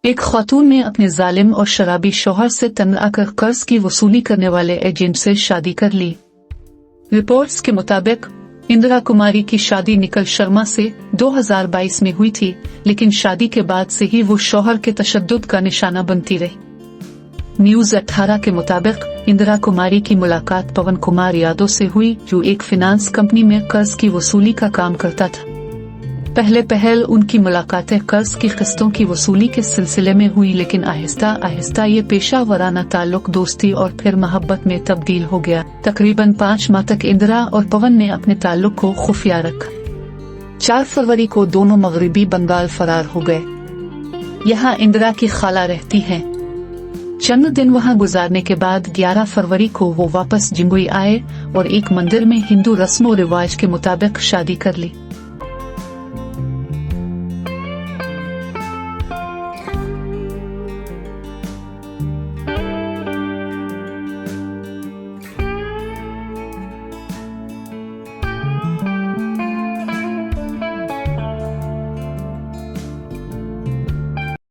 एक खातून ने अपने जालिम और शराबी शौहर से तंग आकर कर्ज की वसूली करने वाले एजेंट से शादी कर ली। रिपोर्ट्स के मुताबिक इंदिरा कुमारी की शादी निकल शर्मा से 2022 में हुई थी, लेकिन शादी के बाद से ही वो शौहर के तशद्दुद का निशाना बनती रही। न्यूज 18 के मुताबिक इंदिरा कुमारी की मुलाकात पवन कुमार यादव से हुई, जो एक फिनांस कंपनी में कर्ज की वसूली का काम करता था। पहले पहल उनकी मुलाकातें कर्ज की किस्तों की वसूली के सिलसिले में हुई, लेकिन आहिस्ता आहिस्ता ये पेशा वराना ताल्लुक दोस्ती और फिर मोहब्बत में तब्दील हो गया। तकरीबन 5 माह तक इंदिरा और पवन ने अपने ताल्लुक को खुफिया रखा। 4 फरवरी को दोनों मगरिबी बंगाल फरार हो गए। यहाँ इंदिरा की खाला रहती हैं। चंद दिन वहाँ गुजारने के बाद 11 फरवरी को वो वापस जिंगुई आए और एक मंदिर में हिंदू रस्मों रिवाज के मुताबिक शादी कर ली।